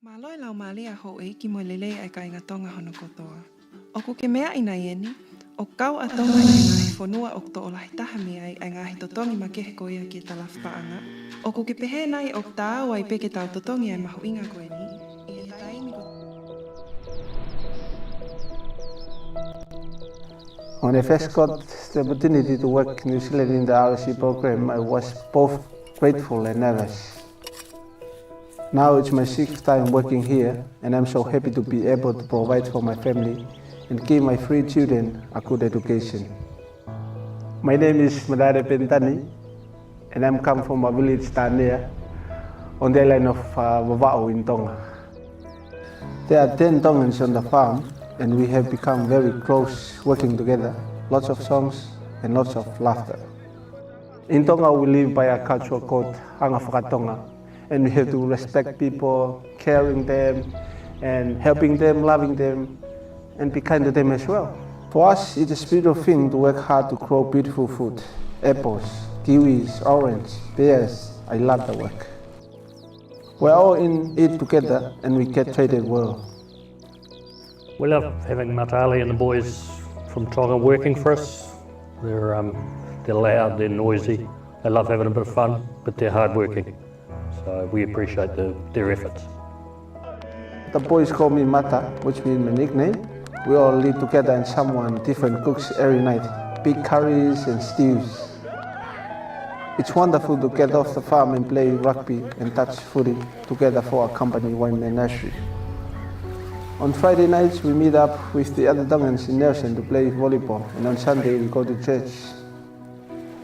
Maloi lau malia hoi ki mo lele ai ka inga tonga hono kotoa. O ku ke mea ina ieni, o kau a tonga i ngā he whanua o to o lahi tahami ai ngā he totongi ma kehe ko ia ki talafpaanga. O ku ke pehe nai o tāu ai peke tau totongi ai mahu inga koe ni, i he taimi ko... When I first got the opportunity to work in New Zealand in the RC program, I was both grateful and nervous. Now it's my 6th time working here, and I'm so happy to be able to provide for my family and give my 3 children a good education. My name is Madare Pentani, and I'm come from a village Tanea on the island of Vava'o in Tonga. There are 10 Tongans on the farm, and we have become very close working together, lots of songs and lots of laughter. In Tonga we live by a culture called Hanga Whakatonga, and we have to respect people, caring them and helping them, loving them and be kind to them as well. For us it's a spiritual thing to work hard to grow beautiful food, apples, kiwis, orange, pears. I love the work. We're all in it together and we get treated well. We love having Matali and the boys from Tonga working for us. They're loud, they're noisy, they love having a bit of fun, but they're hard working. So we appreciate their efforts. The boys call me Mata, which means my nickname. We all live together in Samoan, different cooks every night, big curries and stews. It's wonderful to get off the farm and play rugby and touch footy together for a company wine and nursery. On Friday nights we meet up with the other Tongans in Nelson to play volleyball, and on Sunday we go to church.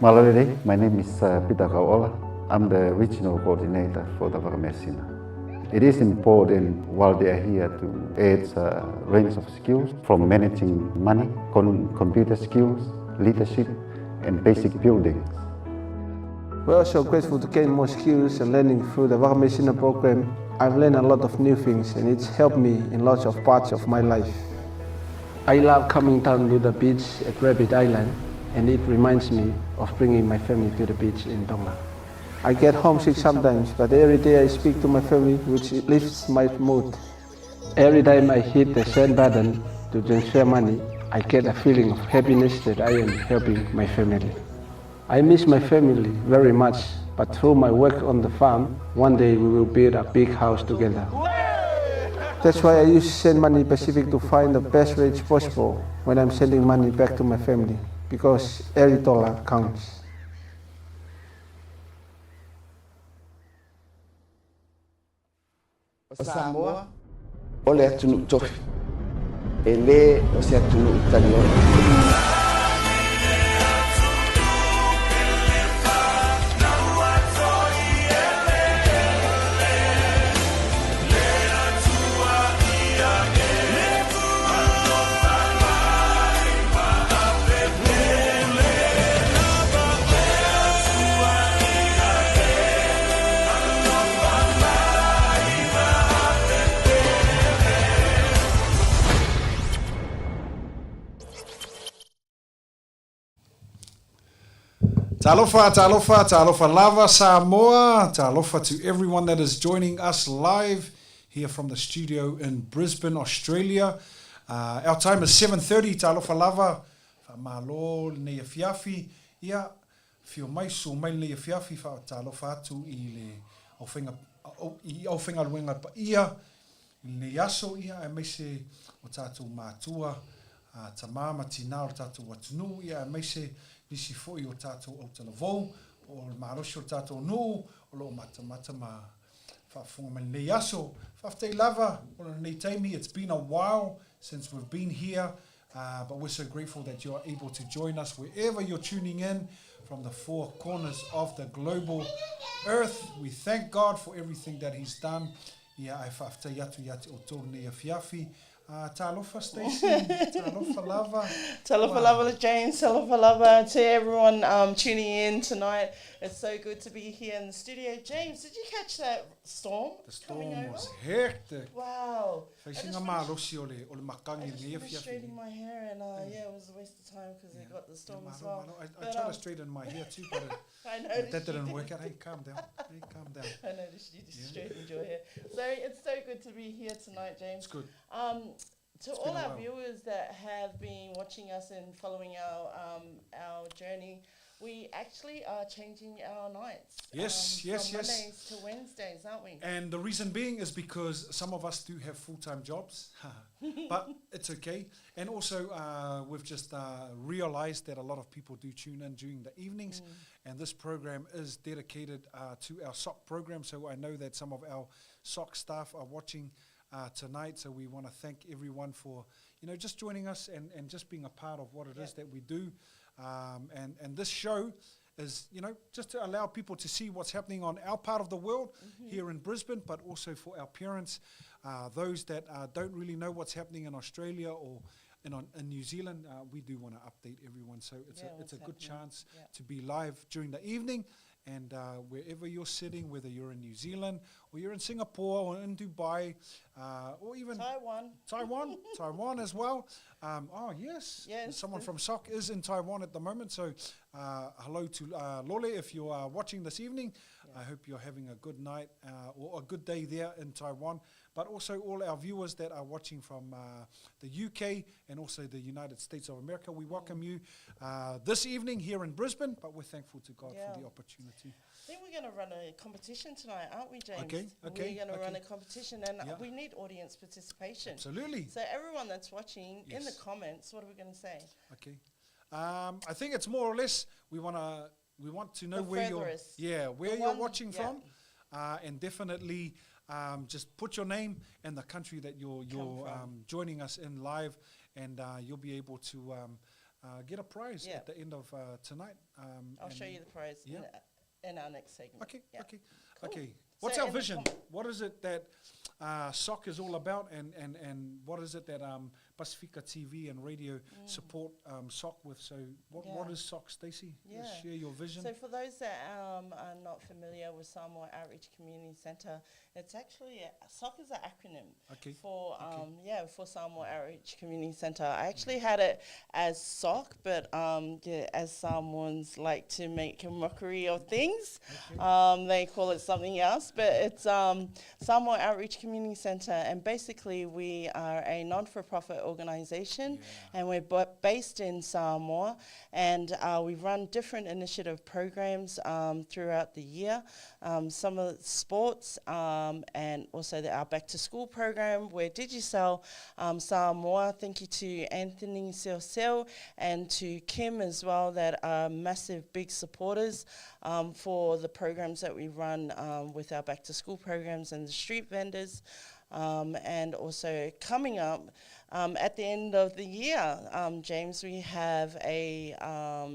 Malorere, my name is Peter Kauola. I'm the regional coordinator for the Varamesina. It is important while they are here to add a range of skills from managing money, computer skills, leadership and basic buildings. We're also grateful to gain more skills and learning through the Varamesina program. I've learned a lot of new things and it's helped me in lots of parts of my life. I love coming down to the beach at Rabbit Island, and it reminds me of bringing my family to the beach in Tonga. I get homesick sometimes, but every day I speak to my family, which lifts my mood. Every time I hit the send button to transfer money, I get a feeling of happiness that I am helping my family. I miss my family very much, but through my work on the farm, one day we will build a big house together. That's why I use Send Money Pacific to find the best rates possible when I'm sending money back to my family, because every dollar counts. Samoa, ole atunu tofi, ele o se atunu italiano. Talofa, talofa, talofa lava Samoa. Talofa to everyone that is joining us live here from the studio in Brisbane, Australia. Our time is 7:30. Talofa lava. Malo nei fiafi. Ia fio mai so mai nei fiafi fa talofa atu I le aufenga luenga pa ia le yaso ia e mai se o tatu matua tamama tina o tatu watunu ia e mai se nisi foi o tātou o talavou, o marosi o tātou nuu, o lo mata ma whaafunga mani nei aso. Whaftei lava, o nei taimi, it's been a while since we've been here, but we're so grateful that you're able to join us wherever you're tuning in from the 4 corners of the global earth. We thank God for everything that He's done. Ia ai whaftei atu o tō nei a fiafi. Talofa Stacey, talofa lava. Talofa lava to James, talofa lava to everyone tuning in tonight. It's so good to be here in the studio. James, did you catch that the storm The coming storm over. was hectic. Wow. Facing just a marosi o le makangi I just ni finished fia straightening my hair and yeah, it was a waste of time because I got the storm as well. I But, tried to straighten my hair too, but I noticed that you didn't did. work out. Hey, calm down. Hey, calm down. I noticed you just straightened your hair. So it's so good to be here tonight, James. It's good. To It's all been a our while. viewers that have been watching us and following our journey, we actually are changing our nights. Yes, from yes. Mondays to Wednesdays, aren't we? And the reason being is because some of us do have full-time jobs, but it's okay. And also, we've just realized that a lot of people do tune in during the evenings, and this program is dedicated to our Socc program. So I know that some of our Socc staff are watching tonight. So we want to thank everyone for, just joining us and just being a part of what it is that we do. And this show is, just to allow people to see what's happening on our part of the world here in Brisbane, but also for our parents, those that don't really know what's happening in Australia or in New Zealand. We do want to update everyone, so it's a good chance to be live during the evening. And wherever you're sitting, whether you're in New Zealand or you're in Singapore or in Dubai or even Taiwan as well. Yes, someone from Socc is in Taiwan at the moment. So hello to Lole if you are watching this evening. I hope you're having a good night or a good day there in Taiwan. But also all our viewers that are watching from the UK and also the United States of America. We welcome you this evening here in Brisbane, but we're thankful to God for the opportunity. I think we're going to run a competition tonight, aren't we, James? Okay. We're going to run a competition, and we need audience participation. Absolutely. So everyone that's watching, in the comments, what are we going to say? Okay. I think it's more or less we want to know where you're watching from, and definitely just put your name and the country that you're joining us in live, and you'll be able to get a prize at the end of tonight. I'll show you the prize in our next segment. Okay. Cool. Okay. What's our vision? What is it that Socc is all about, and what is it that Pasifika TV and radio support Socc with? So what is Socc, Stacey? Let's share your vision. So for those that are not familiar with Samoa Outreach Community Centre, it's actually Socc is an acronym for for Samoa Outreach Community Centre. I actually had it as Socc, but as Samoans like to make a mockery of things, they call it something else. But it's Samoa Outreach Community Centre, and basically we are a non-for-profit organisation, and we're based in Samoa, and we run different initiative programs throughout the year. Some of the sports, and also our back to school program where Digicel Samoa, thank you to Anthony Seosel and to Kim as well, that are massive big supporters for the programs that we run with our back to school programs and the street vendors. And also coming up at the end of the year, James, we have a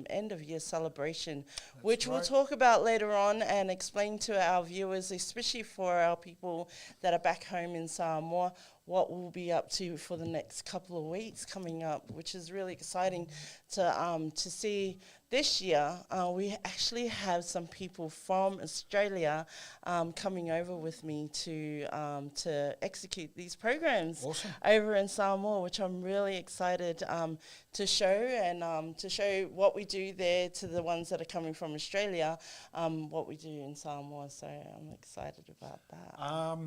end of year celebration, which we'll talk about later on and explain to our viewers, especially for our people that are back home in Samoa, what we'll be up to for the next couple of weeks coming up, which is really exciting to see. This year, we actually have some people from Australia coming over with me to execute these programs over in Samoa, which I'm really excited to show, and to show what we do there to the ones that are coming from Australia, what we do in Samoa. So I'm excited about that.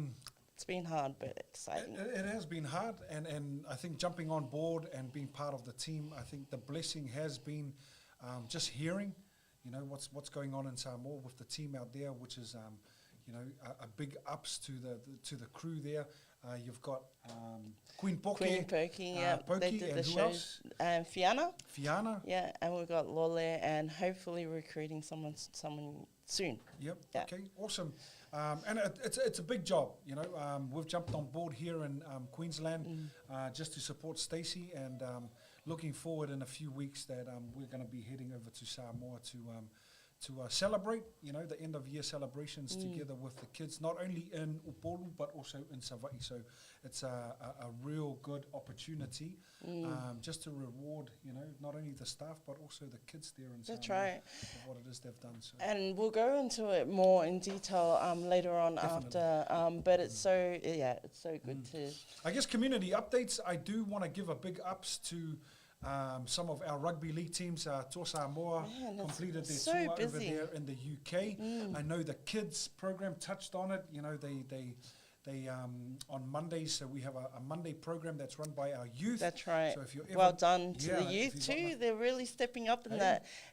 It's been hard, but exciting. It has been hard, and I think jumping on board and being part of the team, I think the blessing has been just hearing, what's going on in Samoa with the team out there, which is, a big ups to the crew there. You've got Queen Poke, Pokey, Pokey, and who else? And Fiana. Yeah, and we've got Lole, and hopefully recruiting someone soon. Yep. Okay. Awesome. And it's a big job. We've jumped on board here in Queensland just to support Stacey, and looking forward in a few weeks that we're going to be heading over to Samoa celebrate, the end of year celebrations together with the kids, not only in Upolu but also in Savai. So it's a real good opportunity just to reward, not only the staff but also the kids there in That's Samoa right. of what it is they've done. So. And we'll go into it more in detail later on. Definitely. After, but it's so good to. I guess community updates. I do want to give a big ups to some of our rugby league teams. Tō Samoa completed their so tour over busy. there in the UK. I know the kids program touched on it. They on Mondays, so we have a Monday program that's run by our youth. That's right. So if you're Well done to the if youth you've too. got They're really stepping up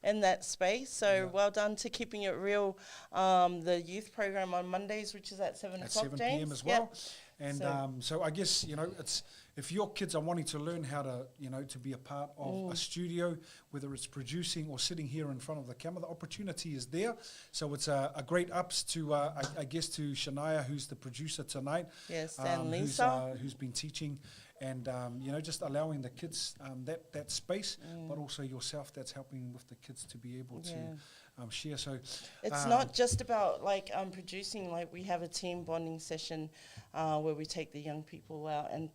in that space. So well done to keeping it real. The youth program on Mondays, which is at 7 at o'clock, 7 James. p.m. as well. Yep. And so I guess, it's if your kids are wanting to learn how to, to be a part of a studio, whether it's producing or sitting here in front of the camera, the opportunity is there. So it's a great ups to, I guess, to Shania, who's the producer tonight. Yes, and Lisa. Who's been teaching and, just allowing the kids that space, but also yourself that's helping with the kids to be able to share. So it's not just about producing. Like we have a team bonding session where we take the young people out and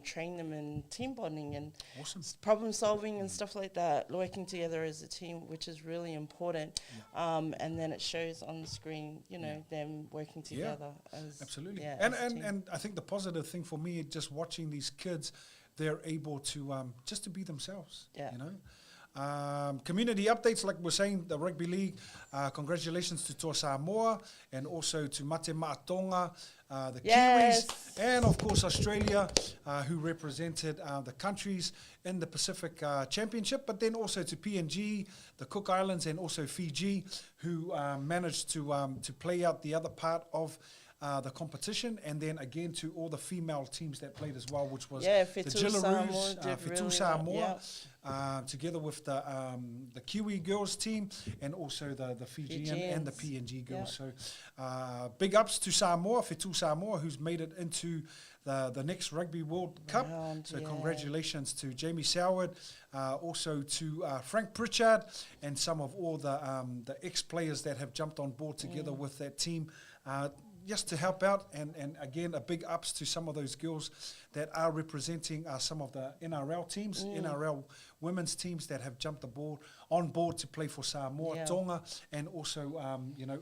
train them in team bonding and problem solving and stuff like that, working together as a team, which is really important. And then it shows on the screen, them working together. Absolutely. As a team. And I think the positive thing for me, just watching these kids, they're able to just to be themselves. Community updates, like we're saying, the rugby league, congratulations to Tō Samoa and also to Mate Maatonga, the Kiwis, and of course Australia, who represented the countries in the Pacific Championship, but then also to PNG, the Cook Islands, and also Fiji, who managed to play out the other part of the competition, and then again to all the female teams that played as well, which was the Jillaroos, Whetū Samoa, together with the Kiwi girls team, and also the Fijian and the PNG girls. So big ups to Samoa, Whetū Samoa, who's made it into the next Rugby World Cup. So congratulations to Jamie Soward, also to Frank Pritchard, and some of all the ex-players that have jumped on board together with that team, just to help out, and again, a big ups to some of those girls that are representing some of the NRL teams, NRL women's teams that have jumped on board to play for Samoa, Tonga, and also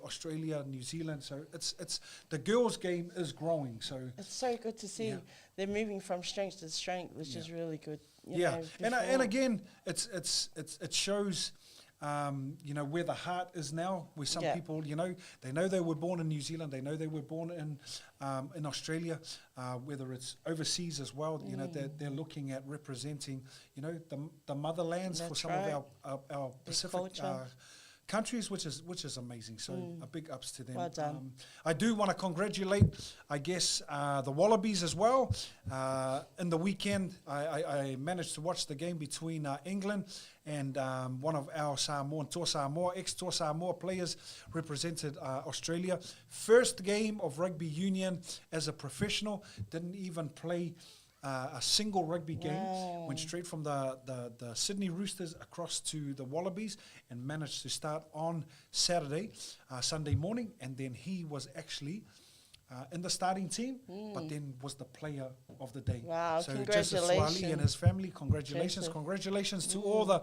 Australia, New Zealand. So it's the girls' game is growing. So it's so good to see they're moving from strength to strength, which is really good. And again, it shows. Where the heart is now, where some people, they know they were born in New Zealand, they know they were born in Australia, whether it's overseas as well, they're looking at representing, the motherlands for some of our Pacific countries, which is amazing. So a big ups to them. Well done. I do want to congratulate, I guess, the Wallabies as well. In the weekend, I managed to watch the game between England and one of our Samoan, ex-Tō Samoa players represented Australia. First game of rugby union as a professional, didn't even play a single rugby game, went straight from the Sydney Roosters across to the Wallabies and managed to start on Sunday morning, and then he was actually in the starting team, but then was the player of the day. Wow, so congratulations. Joseph Swali and his family, congratulations. Congratulations to all the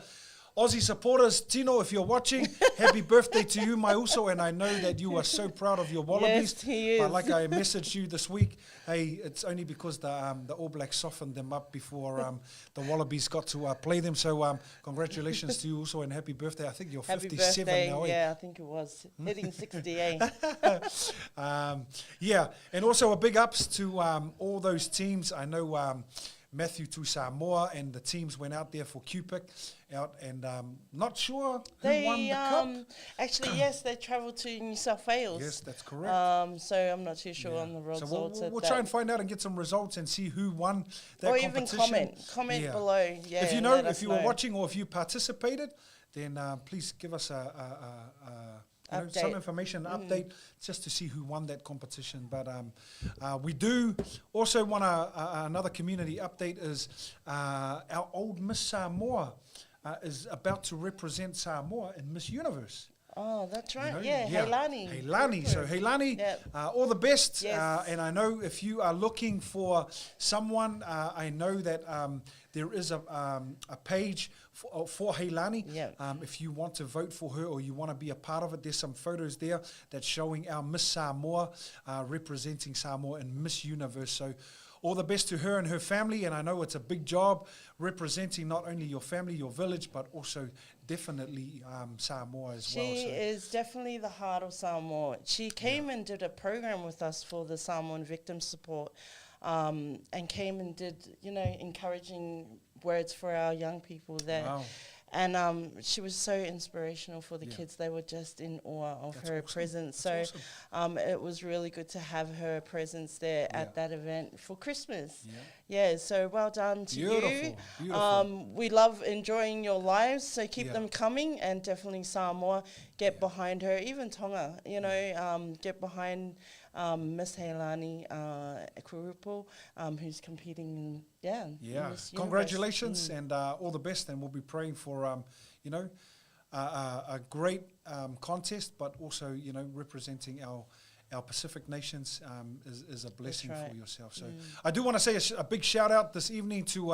Aussie supporters. Tino, if you're watching, happy birthday to you, my uso, and I know that you are so proud of your Wallabies. Yes, he is. But like I messaged you this week, hey, it's only because the All Blacks softened them up before the Wallabies got to play them. So congratulations to you also, and happy birthday. I think you're Happy 57 birthday. now. Yeah, I think it was hitting 68. And also a big ups to all those teams. I know Matthew to Samoa and the teams went out there for Cupic and not sure who won the cup. Actually, yes, they travelled to New South Wales. Yes, that's correct. So I'm not too sure on the results. So we'll try and find out and get some results and see who won that or competition. Even comment below. Yeah, if you were watching or if you participated, then please give us some information, update, just to see who won that competition. But we do also want another community update is our old Miss Samoa, is about to represent Samoa in Miss Universe. Oh, that's right. You know? Yeah, Heilani. Heilani. So Heilani, Yep. all the best. Yes. And I know if you are looking for someone, I know that there is a page for Heilani. Yep. If you want to vote for her or you want to be a part of it, there's some photos there that's showing our Miss Samoa representing Samoa in Miss Universe. So all the best to her and her family, and I know it's a big job representing not only your family, your village, but also definitely Samoa as well. She So is definitely the heart of Samoa. She came and did a program with us for the Samoan victim support, and came and did, encouraging words for our young people there. Wow. And she was so inspirational for the Yeah. kids. They were just in awe of That's her awesome. presence. That's So awesome. it was really good to have her presence there Yeah. at that event for Christmas. Yeah. Yeah, so well done to Beautiful, you. beautiful. We love enjoying your lives, so keep Yeah. them coming, and definitely Samoa, get behind her. Even Tonga, get behind Miss Heilani Kurupo, who's competing in, Yeah, Miss Universe. congratulations and all the best, and we'll be praying for a great contest, but also representing our Pacific nations is a blessing right. for yourself. So I do want to say a big shout out this evening to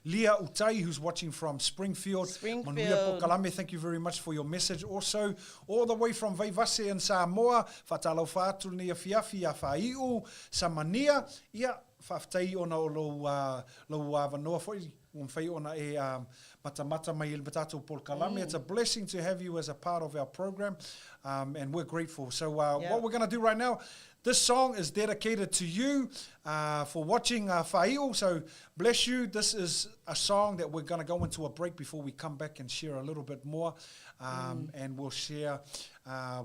Leah Utai, who's watching from Springfield. Manuia Pokalame, thank you very much for your message. Also, all the way from Vaivase in Samoa, Whatalau Whātu Nia Fiafi a Whaiu, Samania, ia whaftai ona o lo wanoa fwoi, whai ona mata mai il Batatu Paul Kalame. It's a blessing to have you as a part of our program, and we're grateful. So what we're going to do right now, this song is dedicated to you for watching Whaiu, so bless you. This is a song that we're going to go into a break before we come back and share a little bit more, and we'll share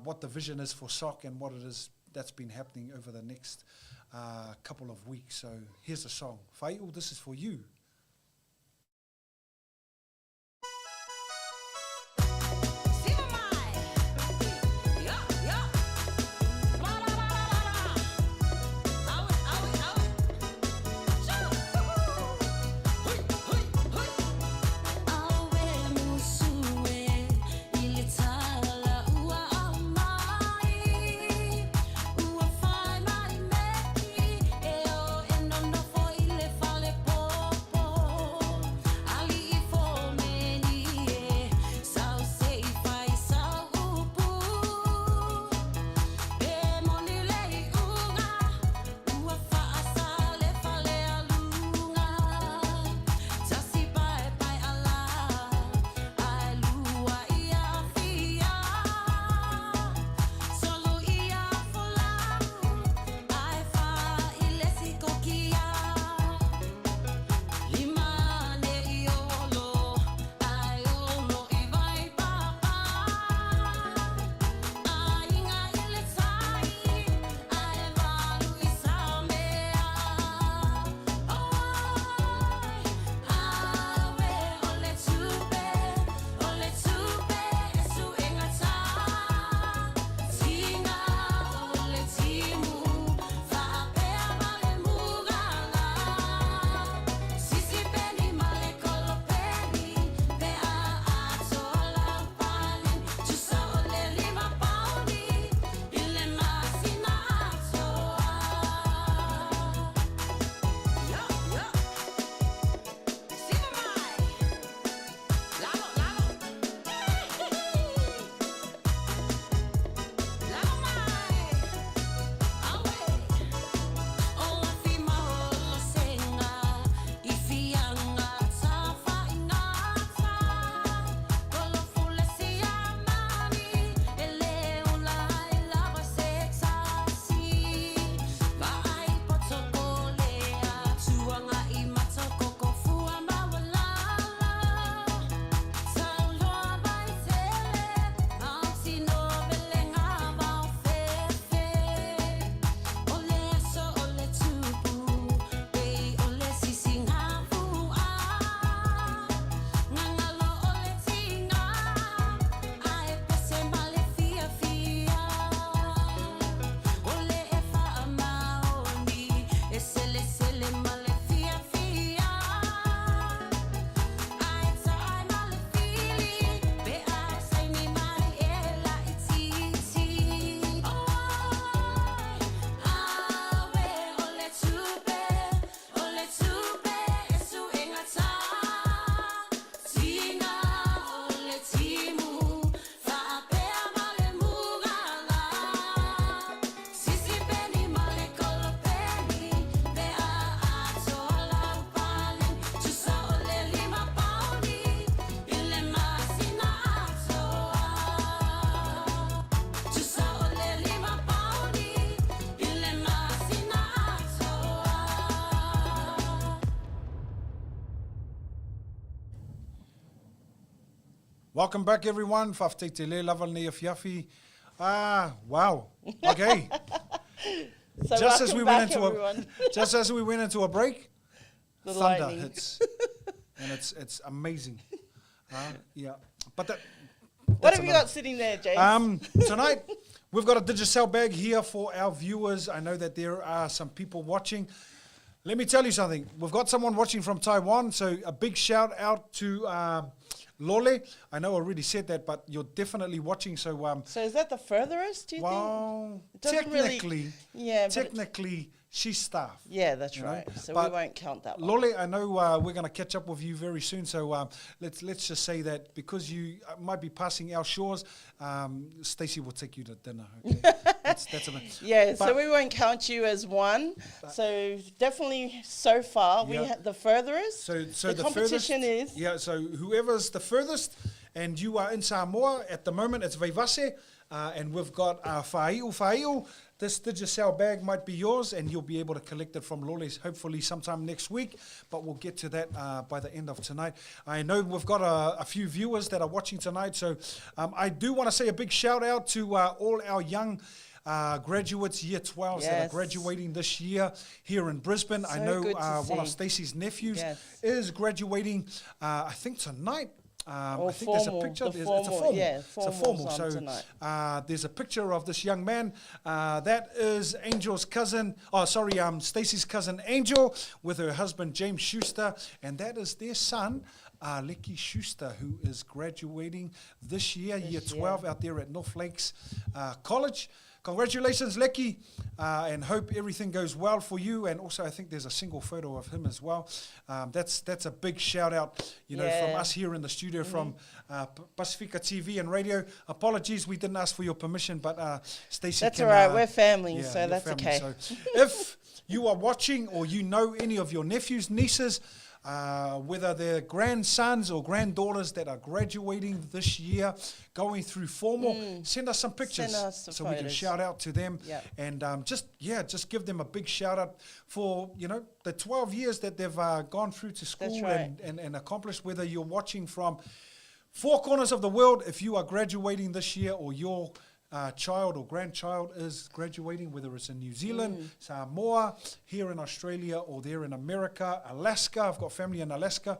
what the vision is for Socc and what it is that's been happening over the next couple of weeks. So here's the song. Whaiu, this is for you. Fale Welcome back, everyone. Whafte te le lava nei fiafi. Wow. Okay. So just as we went into everyone. just as we went into a break, The thunder lightning. hits, and it's amazing. Yeah, but What that's have you another- got sitting there, James? Tonight, we've got a Digicel bag here for our viewers. I know that there are some people watching. Let me tell you something. We've got someone watching from Taiwan, so a big shout out to Lole. I know I already said that, but you're definitely watching. So, So is that the furthest, do you think? well, It doesn't really- technically, Yeah, but technically, she's staff. yeah, that's you know, right. So we but won't count that one. Lole, I know we're going to catch up with you very soon. So let's just say that because you might be passing our shores, Stacey will take you to dinner. Okay? that's a bit. Yeah, so but- we won't count you as one. So definitely so far, we Yeah. had the furthest. So the competition furthest, is. yeah. So whoever's the furthest, and you are in Samoa at the moment, it's Veivase, and we've got Whaiu. This Digicel bag might be yours, and you'll be able to collect it from Lole's hopefully sometime next week. But we'll get to that by the end of tonight. I know we've got a few viewers that are watching tonight, so I do want to say a big shout out to all our young graduates, year 12s that are Yes. graduating this year here in Brisbane. I So know good to one of see. Stacey's nephews Yes. is graduating, I think tonight. Or I think there's a formal, picture. the It's a formal, formal. yeah, It's a formal's formal. on So tonight. there's a picture of this young man. That is Angel's cousin. Oh, sorry, Stacey's cousin Angel with her husband James Schuster, and that is their son. Lecky Schuster, who is graduating this year, year 12, out there at North Lakes College. Congratulations, Lecky, and hope everything goes well for you. And also, I think there's a single photo of him as well. That's a big shout out, from Yeah. us here in the studio from Pasifika TV and radio. Apologies, we didn't ask for your permission, but Stacey. That's can, all right. We're family, yeah, so your that's family. okay. So if you are watching or you know any of your nephews, nieces, whether they're grandsons or granddaughters that are graduating this year, going through formal, send us some pictures Send us some so we can photos. shout out to them. Yep. And just give them a big shout out for the 12 years that they've gone through to school. That's right. and accomplished. Whether you're watching from four corners of the world, if you are graduating this year, or your child or grandchild is graduating, whether it's in New Zealand, Samoa, here in Australia, or there in America, Alaska. I've got family in Alaska.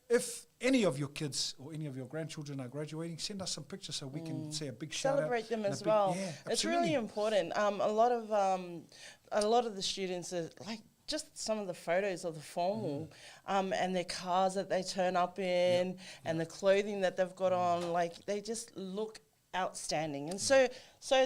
If any of your kids or any of your grandchildren are graduating, send us some pictures so we can say a big shout out. Celebrate them and a as big- well. Yeah, It's really absolutely. important. A lot of the students are like just some of the photos of the formal and their cars that they turn up in and the clothing that they've got on, like they just look outstanding. And so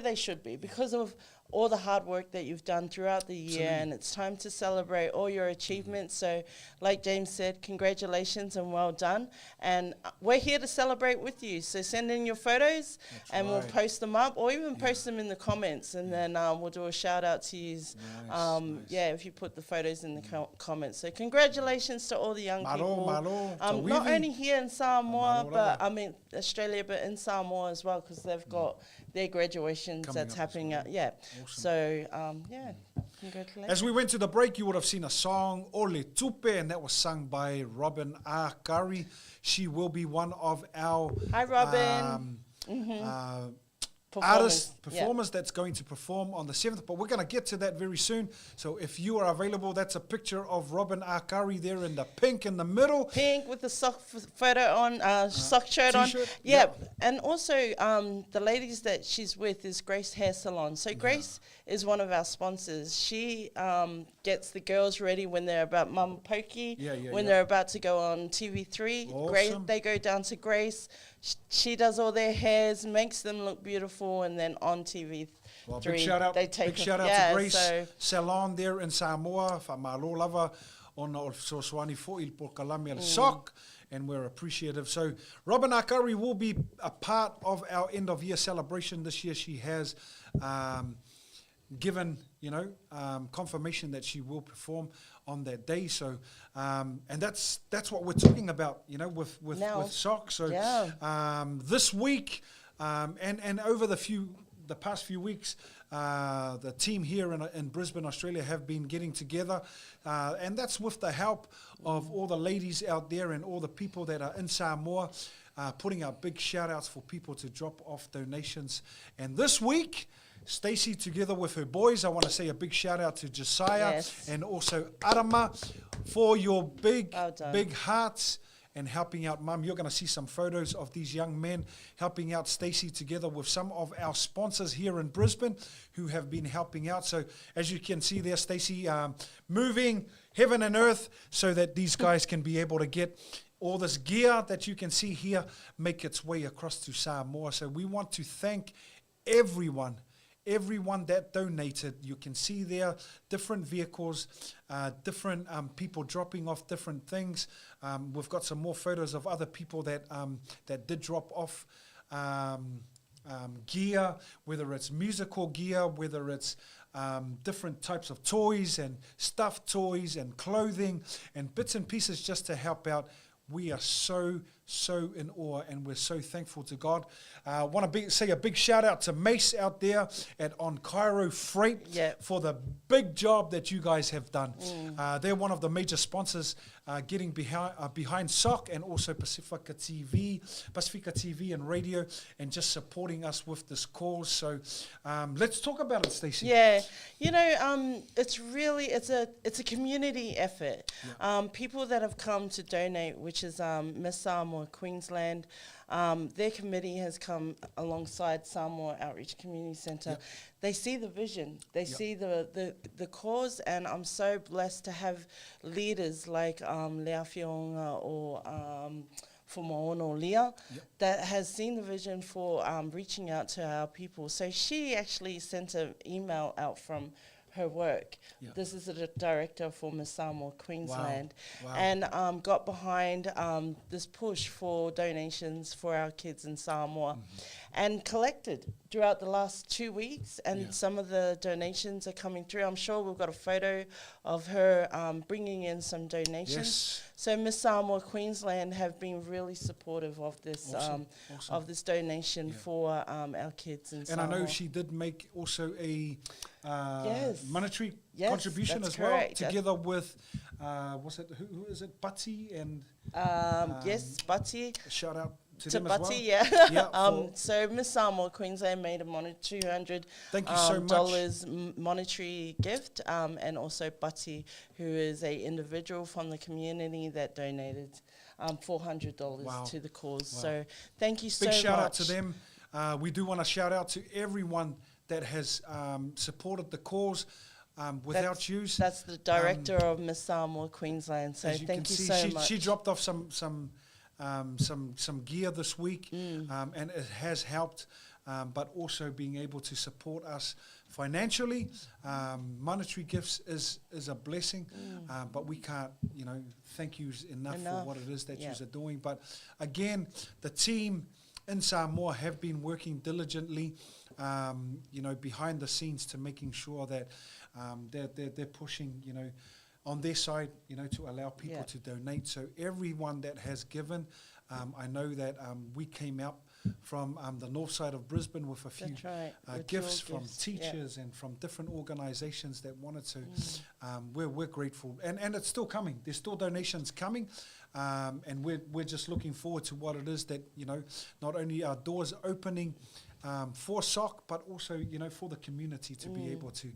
they should be, because of all the hard work that you've done throughout the year, and it's time to celebrate all your achievements. So like James said, congratulations and well done. And we're here to celebrate with you. So send in your photos and we'll right. post them up, or even post them in the comments, and then we'll do a shout out to you. Nice. Yeah, if you put the photos in the comments. So congratulations to all the young people. Malo. Not only here in Samoa, Malo but lava. I mean Australia, but in Samoa as well, because they've got their graduations Coming that's up as happening. well. Yeah. Awesome. So congratulations. As we went to the break, you would have seen a song, Ole Tupe, and that was sung by Robin Akari. She will be one of our Hi, Robin. Mm-hmm. performers that's going to perform on the 7th, but we're going to get to that very soon. So if you are available, that's a picture of Robin Akari there in the pink in the middle. Pink with the sock photo on, sock shirt on. T-shirt, Yeah, yep. and also the ladies that she's with is Grace Hair Salon. So Grace is one of our sponsors. She gets the girls ready when they're about mum pokey, when they're about to go on TV3. Awesome. They go down to Grace. She does all their hairs, makes them look beautiful, and then on TV3. Well, big shout out, they take to Grace Salon there in Samoa. Whamalo lava ona o Soswani fo il Kalami al Socc, and we're appreciative. So Robin Akari will be a part of our end of year celebration this year. She has given confirmation that she will perform on that day. So and that's what we're talking about, with Socc. So this week and over the past few weeks, the team here in Brisbane, Australia, have been getting together, and that's with the help of all the ladies out there and all the people that are in Samoa. putting out big shout-outs for people to drop off donations. And this week, Stacey, together with her boys, I want to say a big shout-out to Josiah and also Arama for your big hearts and helping out Mum. You're going to see some photos of these young men helping out Stacey together with some of our sponsors here in Brisbane who have been helping out. So as you can see there, Stacey moving heaven and earth so that these guys can be able to get all this gear that you can see here make its way across to Samoa. So we want to thank everyone that donated. You can see there different vehicles, different people dropping off different things. We've got some more photos of other people that did drop off gear, whether it's musical gear, whether it's different types of toys and stuffed toys and clothing and bits and pieces just to help out. We are so in awe and we're so thankful to God. I want to say a big shout out to Mace out there at On Cairo Freight for the big job that you guys have done. They're one of the major sponsors getting behind Socc and also Pasifika TV and radio and just supporting us with this cause. So let's talk about it, Stacey. Yeah, you know, it's a community effort. People that have come to donate, which is Miss Samoa Queensland, their committee has come alongside Samoa Outreach Community Centre. They see the vision, they see the cause, and I'm so blessed to have leaders like Lea Fionga or Fumaono Leah that has seen the vision for reaching out to our people. So she actually sent an email out from her work. This is the director for Miss Samoa Queensland, and got behind this push for donations for our kids in Samoa, and collected throughout the last 2 weeks, and some of the donations are coming through. I'm sure we've got a photo of her bringing in some donations. So Miss Samoa Queensland have been really supportive of this of this donation for our kids in Samoa. And I know she did make also a monetary contribution as well, together with who is it, Butty and yes, Butty. Shout out to them Butty, as well. So Miss Samoa Queensland made a $200 monetary gift, and also Butty, who is a individual from the community that donated $400 to the cause. So thank you so much. Big shout out to them. We do want to shout out to everyone that has supported the cause. Without you, that's the director of Miss Samoa Queensland. So thank you so much. She dropped off some gear this week, and it has helped. But also being able to support us financially, monetary gifts is a blessing. But we can't, thank you enough for what it is that you are doing. But again, the team in Samoa have been working diligently, behind the scenes to making sure that they're pushing, on their side, to allow people to donate. So everyone that has given, I know that we came out from the north side of Brisbane with a few gifts from teachers and from different organisations that wanted to. We're grateful, and it's still coming. There's still donations coming, and we're just looking forward to what it is that not only our doors opening for Socc, but also for the community to be able to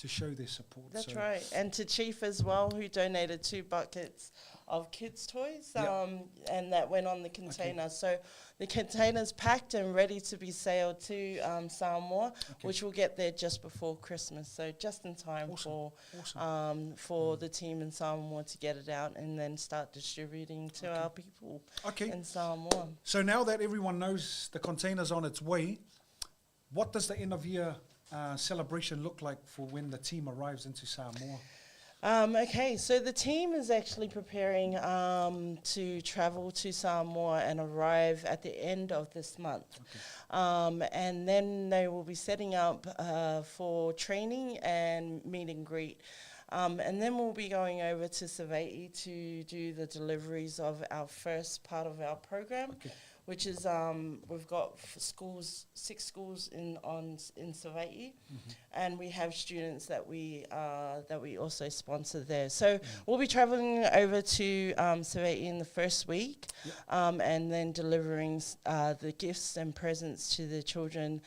show their support. That's right, and to Chief as well, who donated 2 buckets of kids' toys, and that went on the container. So the container's packed and ready to be sailed to Samoa, which will get there just before Christmas. So just in time for the team in Samoa to get it out and then start distributing to our people in Samoa. So now that everyone knows the container's on its way, what does the end of year celebration look like for when the team arrives into Samoa? So the team is actually preparing to travel to Samoa and arrive at the end of this month. And then they will be setting up for training and meet and greet. And then we'll be going over to Savai'i to do the deliveries of our first part of our program, which is we've got schools, 6 schools in Savaii, and we have students that we also sponsor there. So we'll be travelling over to Savaii in the first week, and then delivering the gifts and presents to the children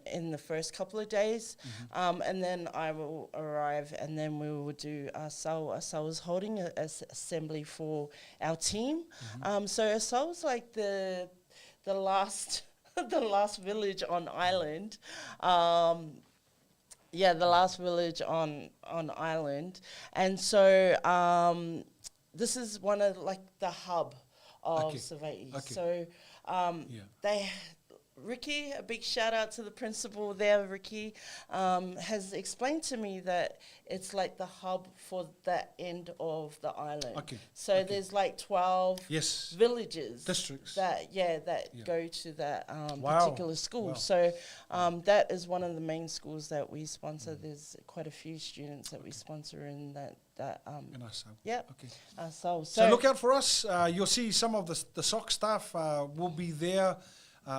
in the first couple of days, and then I will arrive, and then we will do Asau is holding an assembly for our team. So Asau is like the last the last village on island. The last village on island, and so this is one of like the hub of Savaii. So they. Ricky, a big shout out to the principal there, Ricky, has explained to me that it's like the hub for that end of the island. So there's like 12 villages. Districts. That go to that particular school. So that is one of the main schools that we sponsor. There's quite a few students that we sponsor in that. So look out for us. You'll see some of the Socc staff will be there.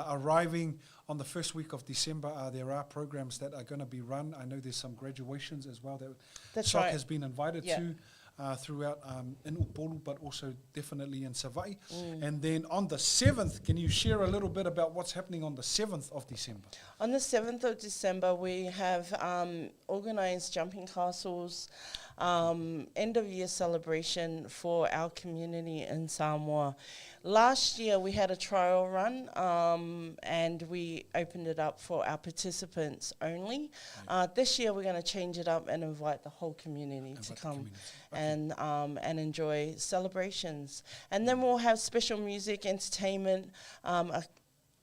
Arriving on the first week of December. There are programs that are going to be run. I know there's some graduations as well that Socc has been invited to throughout in Upolu, but also definitely in Savaii. And then on the 7th, can you share a little bit about what's happening on the 7th of December? On the 7th of December, we have organised jumping castles, end of year celebration for our community in Samoa. Last year we had a trial run and we opened it up for our participants only. This year we're going to change it up and invite the whole community to come and enjoy celebrations. And then we'll have special music, entertainment.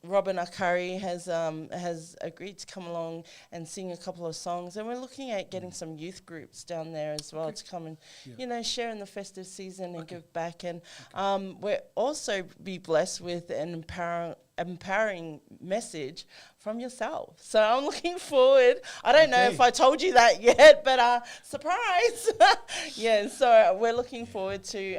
Robin Akari has agreed to come along and sing a couple of songs, and we're looking at getting some youth groups down there as well to come and share in the festive season and give back. And we'll also be blessed with an empowering message from yourself. So I'm looking forward. I don't know if I told you that yet, but surprise! So we're looking forward to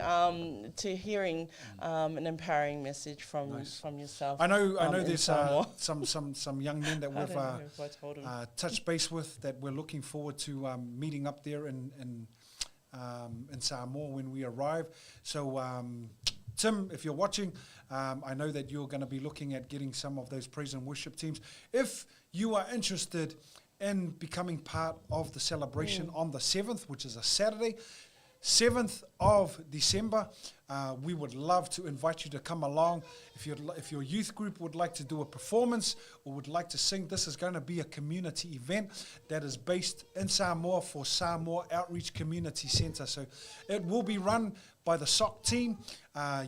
hearing an empowering message from yourself. I know there's some young men that we've touched base with that we're looking forward to meeting up there in Samoa when we arrive. So Tim, if you're watching, I know that you're going to be looking at getting some of those praise and worship teams. If you are interested in becoming part of the celebration on the 7th, which is a Saturday, 7th of December, we would love to invite you to come along. If your youth group would like to do a performance or would like to sing, this is going to be a community event that is based in Samoa for Samoa Outreach Community Centre. So it will be run by the Socc team.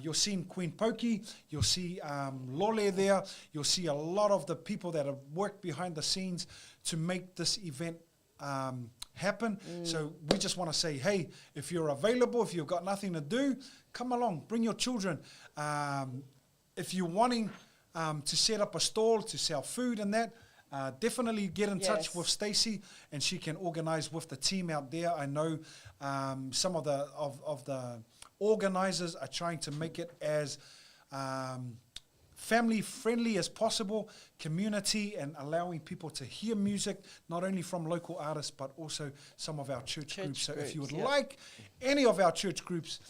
You'll see Queen Pokey, you'll see Lole there, you'll see a lot of the people that have worked behind the scenes to make this event happen. So we just want to say, hey, if you're available, if you've got nothing to do, come along, bring your children. If you're wanting to set up a stall to sell food and that, definitely get in touch with Stacey, and she can organize with the team out there. I know some of the organizers are trying to make it as family friendly as possible, community, and allowing people to hear music, not only from local artists, but also some of our church groups. So if you would like any of our church groups,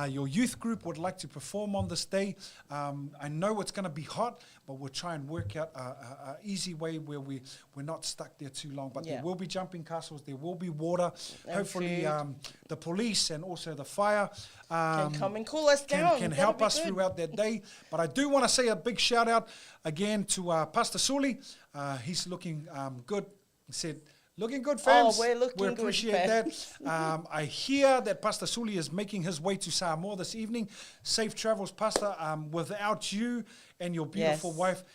your youth group would like to perform on this day, I know it's going to be hot, but we'll try and work out an easy way where we're not stuck there too long. But there will be jumping castles, there will be water. And hopefully the police and also the fire can come and cool us down. Can help us throughout that day. But I do want to say a big shout out again to Pastor Suli. He's looking good. He said, looking good, fans. Oh, we're looking good, we appreciate that. I hear that Pastor Suli is making his way to Samoa this evening. Safe travels, Pastor. Without you and your beautiful wife,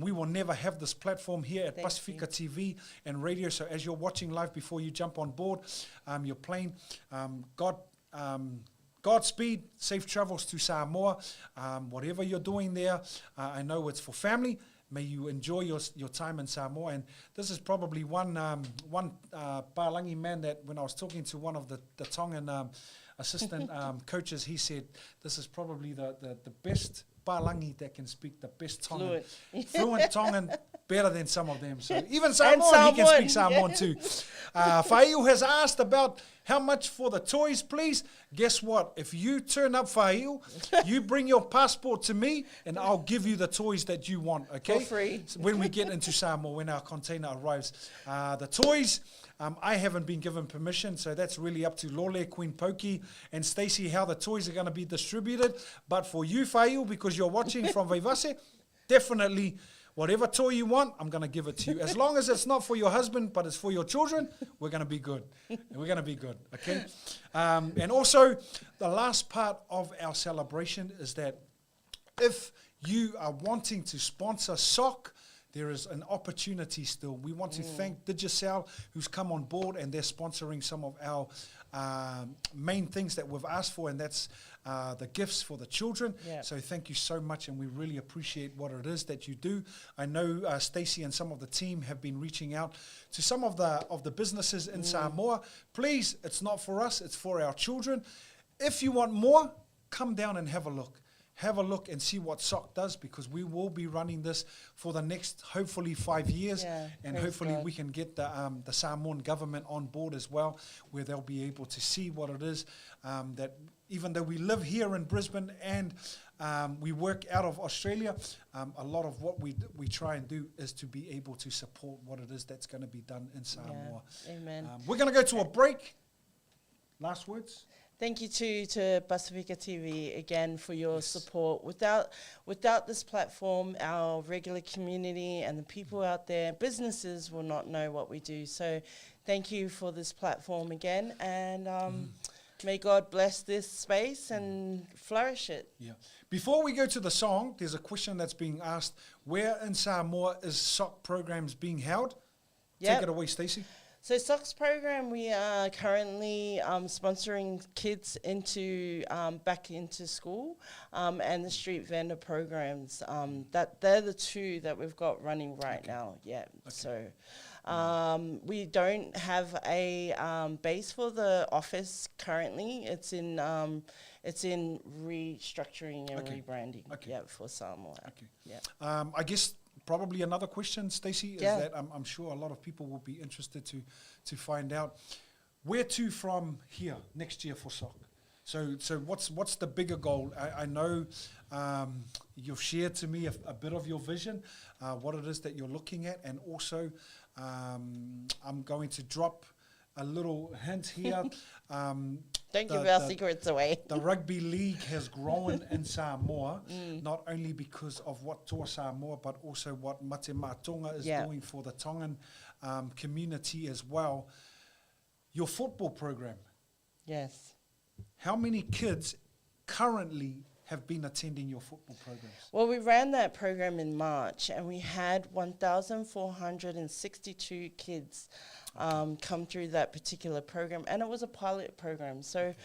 we will never have this platform here at Pasifika TV and radio. So as you're watching live, before you jump on board your plane, Godspeed, safe travels to Samoa. Whatever you're doing there, I know it's for family. May you enjoy your time in Samoa. And this is probably one Palangi man that when I was talking to one of the Tongan assistant coaches, he said this is probably the best Palangi that can speak the best Tongan. Fluent. Fluent Tongan, better than some of them. So even Samoan, he can speak Samoan too. Faiu has asked about how much for the toys, please. Guess what? If you turn up, Faiu, you bring your passport to me and I'll give you the toys that you want, okay? For free. So when we get into Samoa, when our container arrives. The toys, I haven't been given permission, so that's really up to Lole, Queen Poki, and Stacey how the toys are going to be distributed. But for you, Faiu, because you're watching from Veivase, definitely whatever toy you want, I'm going to give it to you. As long as it's not for your husband, but it's for your children, we're going to be good. We're going to be good, okay? And also, the last part of our celebration is that if you are wanting to sponsor Socc, there is an opportunity still. We want to thank Digicel, who's come on board, and they're sponsoring some of our main things that we've asked for, and that's the gifts for the children. Yeah. So thank you so much, and we really appreciate what it is that you do. I know Stacey and some of the team have been reaching out to some of the businesses in Samoa. Please, it's not for us, it's for our children. If you want more, come down and have a look. Have a look and see what Socc does, because we will be running this for the next, hopefully, 5 years. Yeah, and praise hopefully God. we can get the Samoan government on board as well, where they'll be able to see what it is that even though we live here in Brisbane and we work out of Australia, a lot of what we try and do is to be able to support what it is that's going to be done in Samoa. Yeah. Amen. We're going to go to a break. Last words? Thank you to Pasifika TV again for your support. Without this platform, our regular community and the people out there, businesses will not know what we do. So thank you for this platform again, and may God bless this space and flourish it. Yeah. Before we go to the song, there's a question that's being asked. Where in Samoa is Socc programs being held? Yep. Take it away, Stacey. So Socc's program, we are currently sponsoring kids into back into school, and the street vendor programs. That they're the two that we've got running right now. Yeah. Okay. So we don't have a base for the office currently. It's in restructuring and rebranding. Okay. Yeah, for Samoa. Okay. Yeah. I guess probably another question, Stacey, is that I'm sure a lot of people will be interested to find out where to from here next year for Socc. So what's the bigger goal? I know you've shared to me a bit of your vision, what it is that you're looking at, and also I'm going to drop a little hint here. Don't give our secrets away. The rugby league has grown in Samoa, not only because of what Toa Samoa, but also what Mate Matonga is doing for the Tongan community as well. Your football program. Yes. How many kids currently have been attending your football programs? Well, we ran that program in March, and we had 1,462 kids come through that particular program, and it was a pilot program. So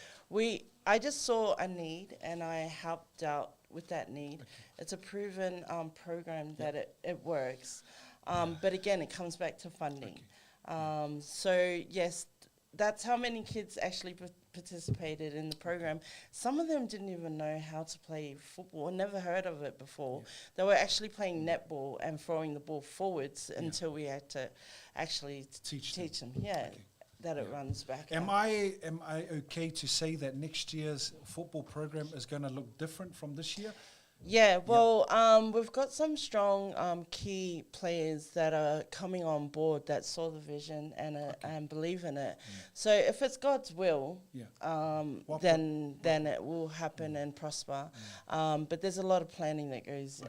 I just saw a need, and I helped out with that need. Okay. It's a proven program that it works, but again, it comes back to funding. Okay. So yes, that's how many kids actually participated in the program. Some of them didn't even know how to play football or never heard of it before. Yeah. They were actually playing netball and throwing the ball forwards until we had to actually teach them. Yeah, okay. That it runs back. Am I okay to say that next year's football program is going to look different from this year? Yeah, well, we've got some strong key players that are coming on board that saw the vision and believe in it. So if it's God's will, then it will happen and prosper. But there's a lot of planning that goes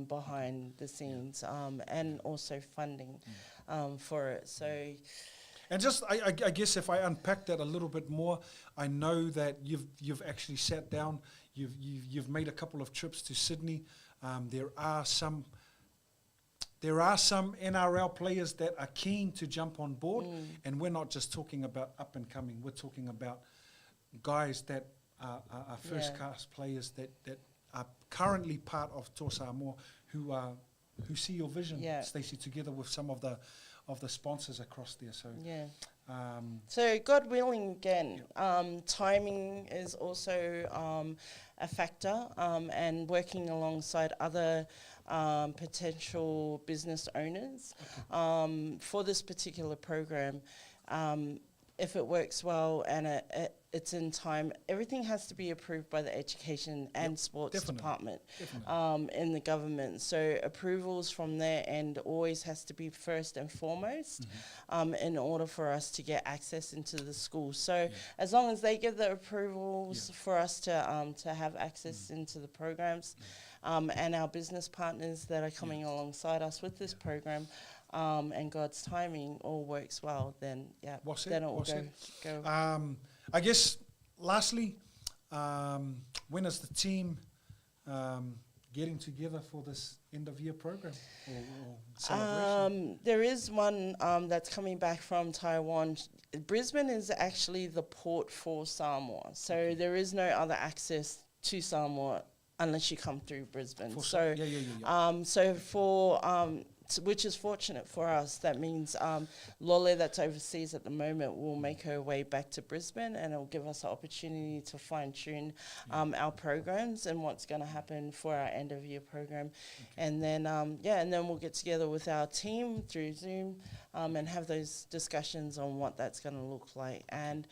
behind the scenes and also funding for it. So. And just, I guess if I unpack that a little bit more, I know that you've actually sat down. You've made a couple of trips to Sydney. There are some NRL players that are keen to jump on board, and we're not just talking about up and coming. We're talking about guys that are first class players that are currently part of Toa Samoa who see your vision, Stacey, together with some of the sponsors across there. So so God willing, again, timing is also a factor, and working alongside other potential business owners for this particular program. If it works well and it's in time, everything has to be approved by the Education and Sports Department in the government. So approvals from their end always has to be first and foremost in order for us to get access into the school. So as long as they give the approvals for us to have access into the programs, and our business partners that are coming alongside us with this program, and God's timing all works well, then then it will go. I guess lastly, when is the team getting together for this end of year program or celebration? There is one that's coming back from Taiwan. Brisbane is actually the port for Samoa, so there is no other access to Samoa unless you come through Brisbane. So which is fortunate for us. That means Lole, that's overseas at the moment, will make her way back to Brisbane, and it will give us an opportunity to fine-tune our programs and what's going to happen for our end-of-year program. And then, and then we'll get together with our team through Zoom and have those discussions on what that's going to look like. And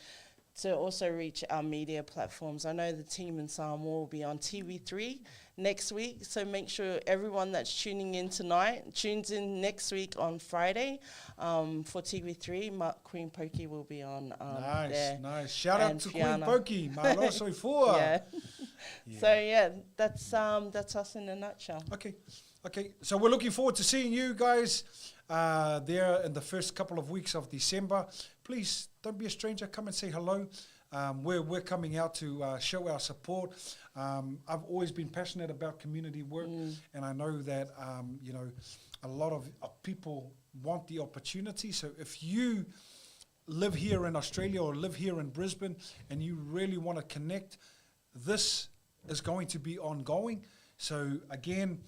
to also reach our media platforms. I know the team in Samoa will be on TV3 next week, so make sure everyone that's tuning in tonight tunes in next week on Friday for TV3. Queen Pokey will be on there. Nice. Shout out to Fiona. Queen Pokey. Malo soifua. So that's us in a nutshell. Okay. So we're looking forward to seeing you guys there in the first couple of weeks of December. Please don't be a stranger. Come and say hello. We're coming out to show our support. I've always been passionate about community work, and I know that a lot of people want the opportunity. So if you live here in Australia or live here in Brisbane and you really want to connect, this is going to be ongoing. So again,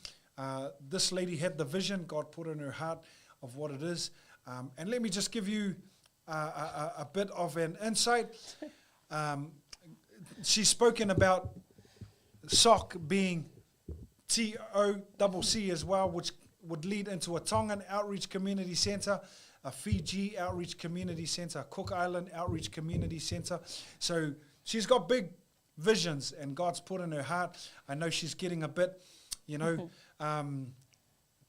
this lady had the vision God put in her heart of what it is. And let me just give you a bit of an insight. She's spoken about Socc being TOCC as well, which would lead into a Tongan Outreach Community Centre, a Fiji Outreach Community Centre, a Cook Island Outreach Community Centre. So she's got big visions and God's put in her heart. I know she's getting a bit,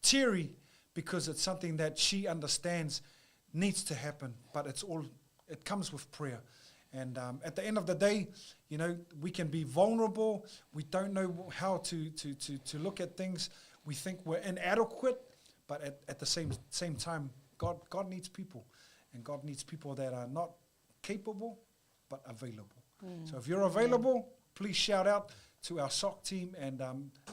teary because it's something that she understands needs to happen, but it comes with prayer. And at the end of the day, we can be vulnerable. We don't know how to look at things. We think we're inadequate, but at the same time, God needs people, and God needs people that are not capable, but available. So if you're available, please shout out to our Socc team, and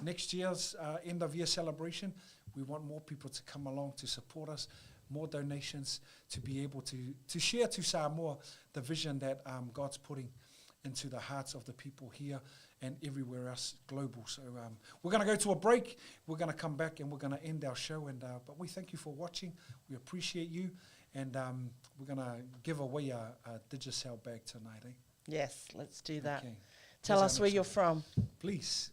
next year's end of year celebration, we want more people to come along to support us, more donations, to be able to share to Samoa the vision that God's putting into the hearts of the people here and everywhere else global. So we're going to go to a break. We're going to come back and we're going to end our show. And but we thank you for watching. We appreciate you. And we're going to give away a Digicel bag tonight, eh? Yes, let's do that. Okay. Tell us where you're from. Please.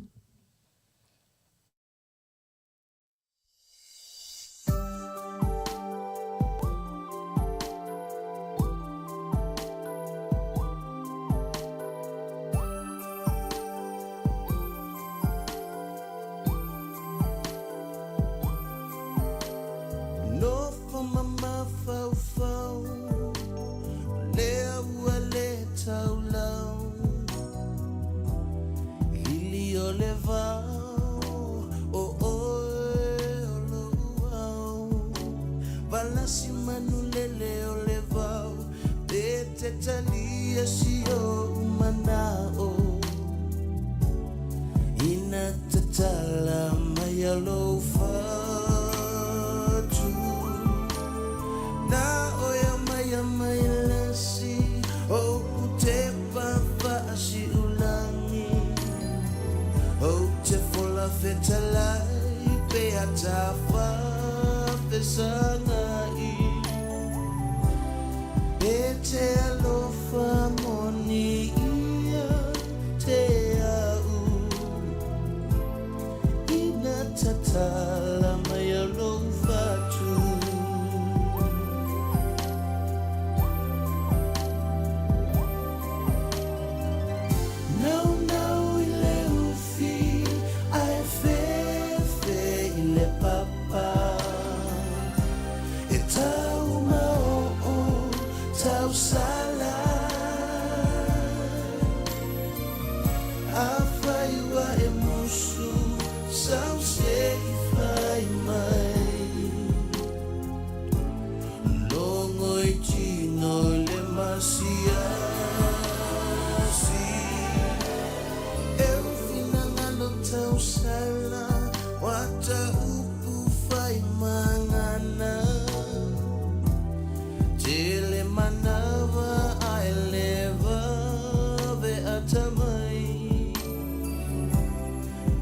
Te alofa moni ia te au tala mai alo fatu. Now ile ufi ai fe ile papa. E tau mao tau sala. Afai wa e musu sau se fai mai. Longo I tino le masia. Tau sala wata upu fai mangana tele manava I leva ve atamai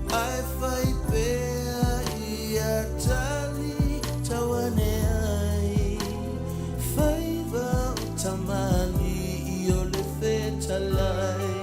I fai pea ia tali tawane ai fai va utamani io le fetalai.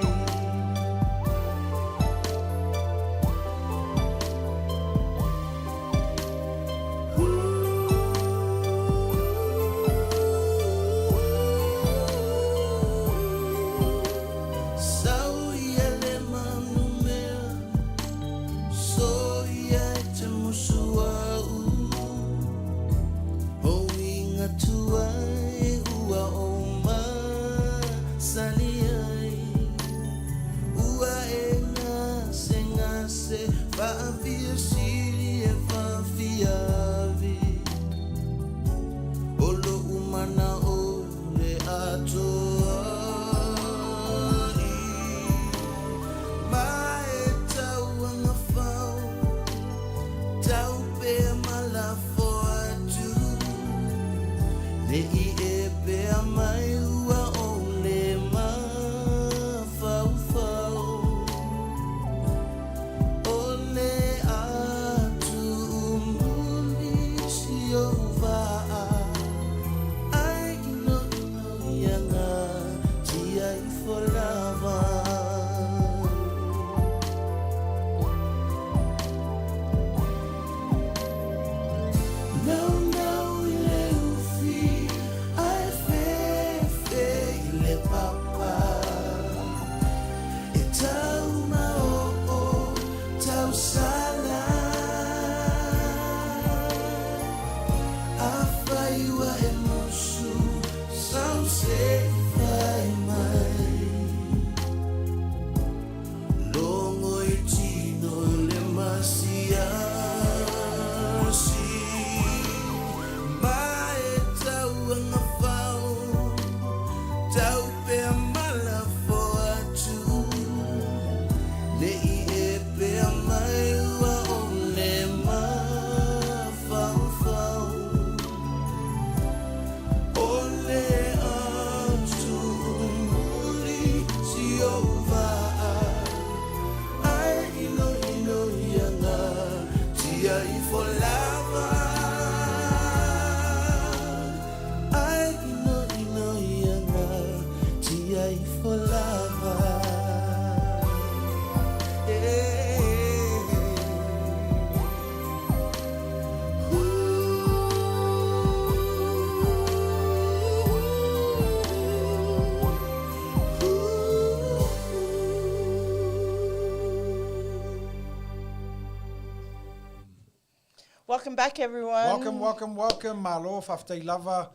Welcome back, everyone. Welcome. Malo faftei lava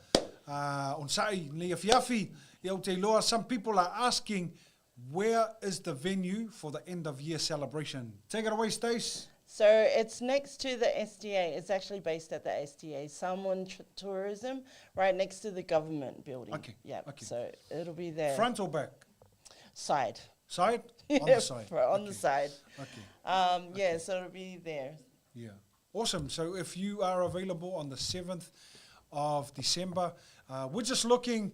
on sai le fiafi I Aotearoa. Some people are asking, where is the venue for the end of year celebration? Take it away, Stace. So it's next to the SDA. It's actually based at the SDA, Samoan Tourism, right next to the government building. Okay. Yeah. Okay. So it'll be there. Front or back? Side. Side? On Yeah, the side. on the side. Okay. Yeah, so it'll be there. Yeah. Awesome. So if you are available on the 7th of December, we're just looking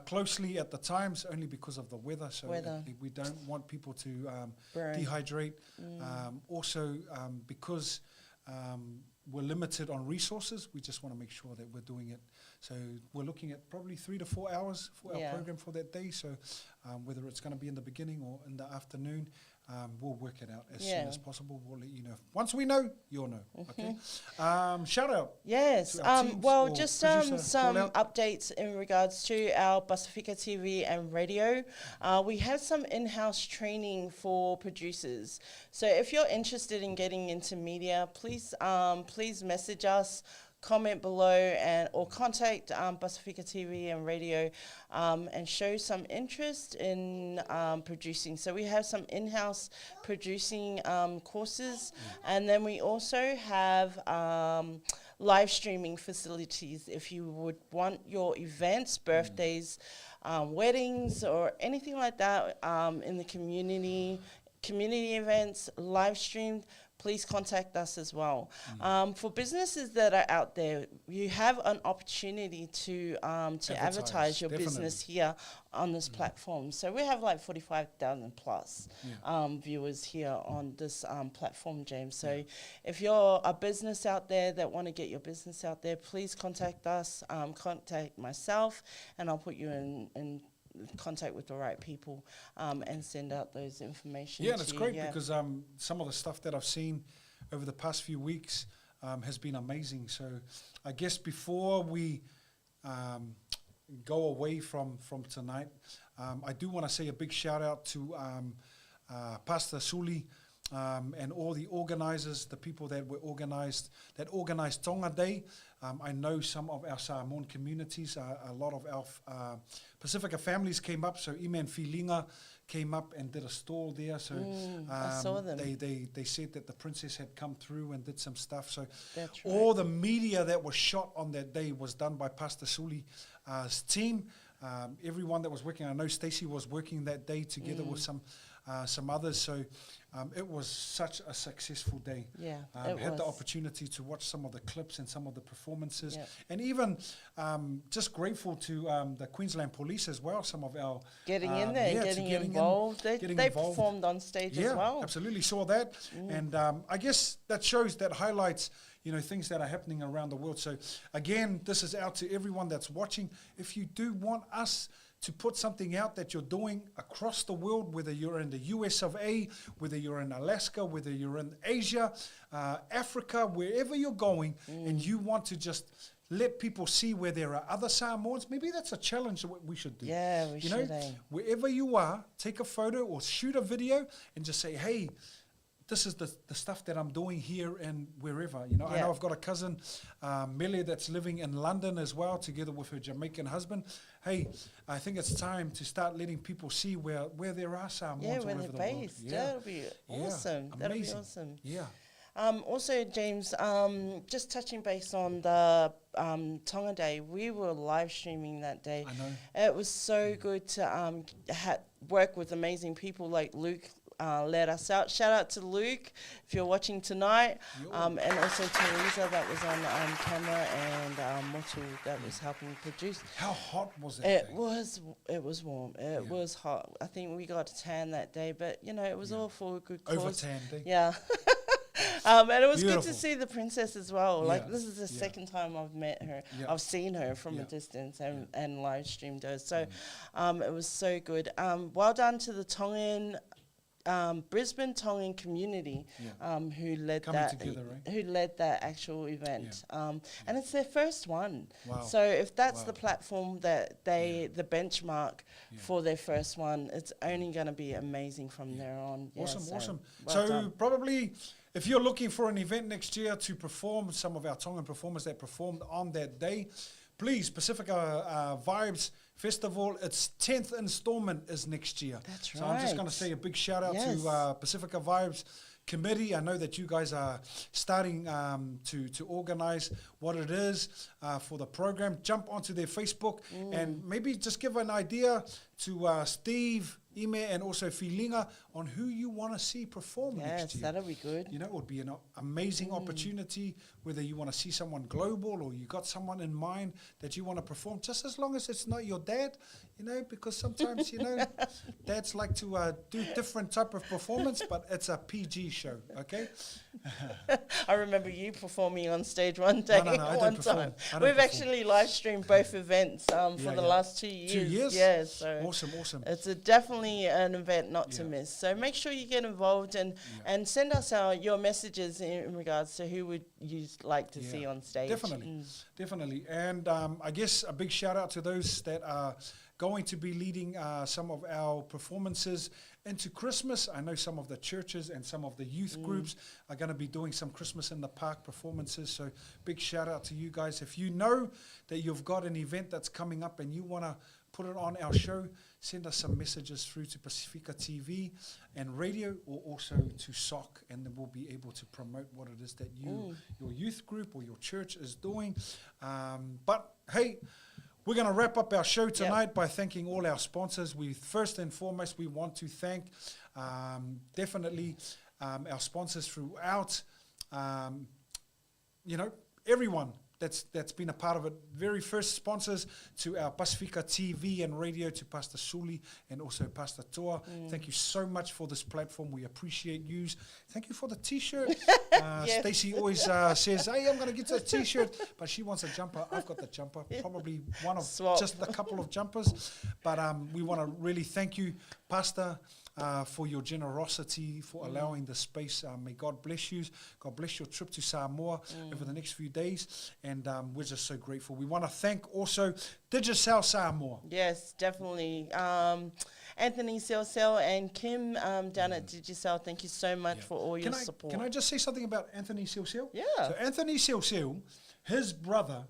closely at the times only because of the weather. So we don't want people to dehydrate. Also, because we're limited on resources, we just want to make sure that we're doing it. So we're looking at probably 3 to 4 hours for our program for that day. So whether it's going to be in the beginning or in the afternoon, we'll work it out as Yeah. soon as possible. We'll let you know. Once we know, you'll know. Okay. Shout out. Yes. to our teams Well, or just producer, some call out. updates in regards to our Pasifika TV and radio. We have some in-house training for producers. So if you're interested in getting into media, please message us, comment below, or contact Pasifika TV and radio and show some interest in producing. So we have some in-house producing courses, and then we also have live streaming facilities if you would want your events, birthdays, weddings, or anything like that in the community events live streamed. Please contact us as well. For businesses that are out there, you have an opportunity to advertise your business here on this platform. So we have like 45,000 plus viewers here on this platform, James. So if you're a business out there that want to get your business out there, please contact us, contact myself, and I'll put you in contact with the right people and send out those information. Yeah, and it's to great you, because some of the stuff that I've seen over the past few weeks has been amazing. So I guess before we go away from tonight, I do want to say a big shout out to Pastor Suli and all the organisers, the people that organised Tonga Day. I know some of our Samoan communities, a lot of our Pasifika families came up. So Ime and Filinga came up and did a stall there. So I saw them. They said that the princess had come through and did some stuff. So That's right. all the media that was shot on that day was done by Pastor Suli's team. Everyone that was working, I know Stacey was working that day together with some others. So it was such a successful day. Yeah, I had the was. opportunity to watch some of the clips and some of the performances, Yeah. and even just grateful to the Queensland Police as well. Some of our Getting in there, yeah, to getting getting involved. getting They involved. performed on stage Yeah, as well. absolutely saw that, and I guess that highlights things that are happening around the world. So again, this is out to everyone that's watching. If you do want us to put something out that you're doing across the world, whether you're in the US of A, whether you're in Alaska, whether you're in Asia, Africa, wherever you're going, and you want to just let people see where there are other Samoans, maybe that's a challenge that we should do. Yeah, we should, eh? Wherever you are, take a photo or shoot a video and just say, hey, this is the stuff that I'm doing here and wherever. I know I've got a cousin, Melia, that's living in London as well, together with her Jamaican husband. Hey, I think it's time to start letting people see where there are Samoans Yeah, all where over they're the world. based. Yeah. That'll be awesome. That'll be amazing. awesome. Yeah. Also, James, just touching base on the Tonga Day, we were live streaming that day. I know. It was so good to work with amazing people like Luke. Let us out. Shout out to Luke if you're watching tonight, and also Teresa that was on camera, and Motu that was helping produce. How hot was that It day? was warm. It was hot. I think we got a tan that day, but it was all for a good cause. Over-tanned, eh? Yeah. And it was good Beautiful. to see the princess as well. Yeah, Like, this is the yeah. second time I've met her. Yeah. I've seen her from a distance and live streamed her. So it was so good. Well done to the Tongan Brisbane Tongan community who led Coming that together, right? who led that actual event, and it's their first one. Wow. So if that's Wow. the platform that the benchmark for their first one, it's only going to be amazing from there on. Yeah, Awesome, so awesome. well So done. probably, if you're looking for an event next year to perform, some of our Tongan performers that performed on that day, please, Pasifika Vibes Festival, its 10th installment is next year. That's So I'm just right. going to say a big shout out Yes. to Pasifika Vibes Committee. I know that you guys are starting to organize what it is for the program. Jump onto their Facebook and maybe just give an idea to Steve, Ime, and also Filinga on who you want to see perform Yes, next year. that'll be good. It would be an amazing opportunity, whether you want to see someone global or you got someone in mind that you want to perform, just as long as it's not your dad, because sometimes, dads like to do different type of performance, but it's a PG show, okay? I remember you performing on stage one day, No, I don't one perform. time. I don't We've perform. actually live streamed both events for the last 2 years. 2 years? Yeah, so Awesome. it's definitely an event not to miss. So make sure you get involved and send us your messages in regards to who would you like to see on stage. Definitely. And I guess a big shout out to those that are going to be leading some of our performances into Christmas. I know some of the churches and some of the youth groups are going to be doing some Christmas in the Park performances. So big shout out to you guys. If you know that you've got an event that's coming up and you want to put it on our show, send us some messages through to Pasifika TV and radio, or also to Socc, and then we'll be able to promote what it is that your youth group or your church is doing. But hey, we're going to wrap up our show tonight by thanking all our sponsors. First and foremost, we want to thank definitely our sponsors throughout, everyone that's been a part of it. Very first sponsors to our Pasifika TV and radio, to Pastor Suli and also Pastor Toa. Thank you so much for this platform. We appreciate you. Thank you for the T-shirt. Stacey always says, hey, I'm going to get a T-shirt, but she wants a jumper. I've got the jumper, probably one of just a couple of jumpers. But we want to really thank you, Pastor, for your generosity, for allowing the space. May God bless you. God bless your trip to Samoa over the next few days. And we're just so grateful. We want to thank also Digicel Samoa. Yes, definitely. Anthony Silsel and Kim down at Digicel, thank you so much for all your support. Can I just say something about Anthony Silsel? Yeah. So Anthony Silsel, his brother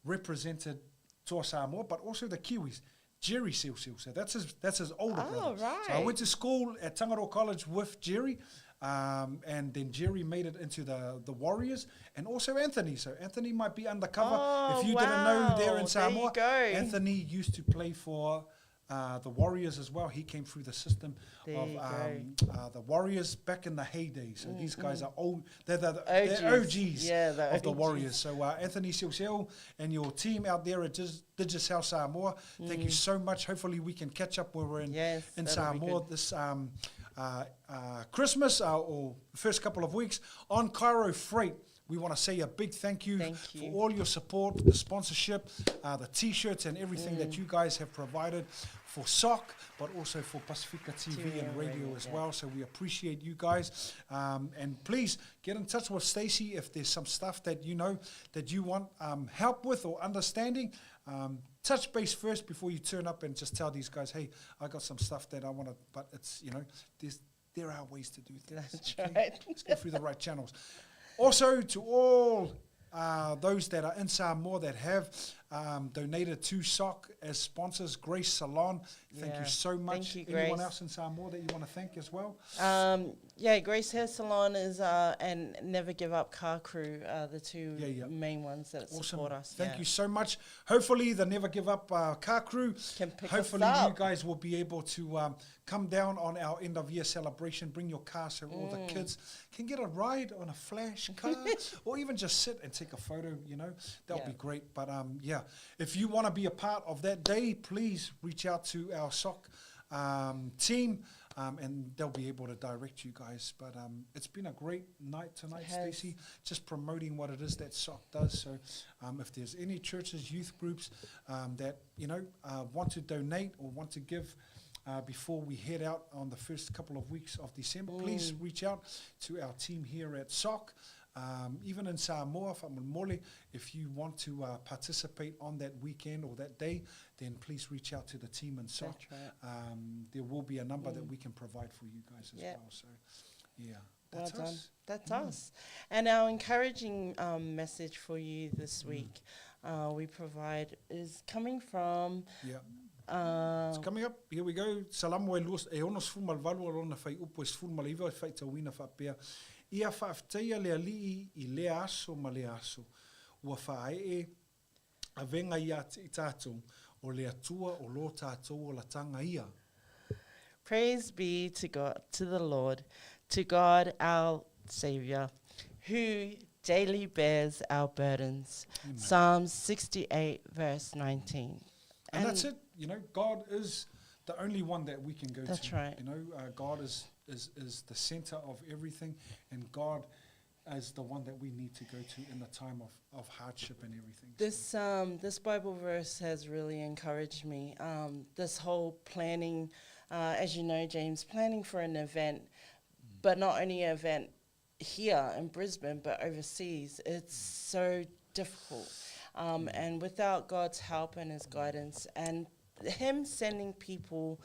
represented Toa Samoa, but also the Kiwis. Jerry Silsel, so that's his older brother. Right. So I went to school at Tangaroa College with Jerry, and then Jerry made it into the Warriors, and also Anthony. So Anthony might be undercover. If you didn't know, there in Samoa, Anthony used to play for the Warriors as well. He came through the system of the Warriors back in the heyday. So these guys are old. They're OGs of the Warriors. So Anthony Silsel and your team out there at Digicel Samoa, thank you so much. Hopefully we can catch up when we're in Samoa this Christmas or first couple of weeks on Cairo Freight. We want to say a big thank you for all your support, the sponsorship, the T-shirts and everything that you guys have provided for Socc, but also for Pasifika TV and radio as well. So we appreciate you guys. And please get in touch with Stacey if there's some stuff that you know that you want help with or understanding. Touch base first before you turn up and just tell these guys, hey, I got some stuff that I want to, but it's, there are ways to do things. That's right. Let's go through the right channels. Also, to all those that are in Samoa that have donated to Socc as sponsors, Grace Salon, thank you so much. Thank you, Anyone Grace. else in Samoa that you want to thank as well? Grace Hair Salon is and Never Give Up Car Crew are the two main ones that support us. Thank you so much. Hopefully the Never Give Up car crew, hopefully you guys will be able to come down on our end of year celebration, bring your car so all the kids can get a ride on a flash car or even just sit and take a photo, that'll be great. But if you want to be a part of that day, please reach out to our Socc team. And they'll be able to direct you guys. But it's been a great night tonight, Stacey, just promoting what it is that Socc does. So if there's any churches, youth groups that, want to donate or want to give before we head out on the first couple of weeks of December, please reach out to our team here at Socc. Even in Samoa, if you want to participate on that weekend or that day, then please reach out to the team in Socc. There will be a number that we can provide for you guys as well. So, that's us. That's us. And our encouraging message for you this week we provide is coming from... it's coming up. Here we go. Salamu e onos fumal valu alona fai upo es fumal iwa e fai tawina fa pea. Ia whaafteia lea lii I lea aso ma lea aso. Ua whae a venga ia I tātou o lea tua o lo tātou o la tanga ia. Praise be to God, to the Lord, to God our Saviour, who daily bears our burdens. Amen. Psalms 68 verse 19. And that's it. God is the only one that we can go to. That's right. God is the center of everything, and God as the one that we need to go to in the time of hardship and everything. This Bible verse has really encouraged me. This whole planning, as you know, James, planning for an event, but not only an event here in Brisbane, but overseas, it's so difficult. And without God's help and his guidance and him sending people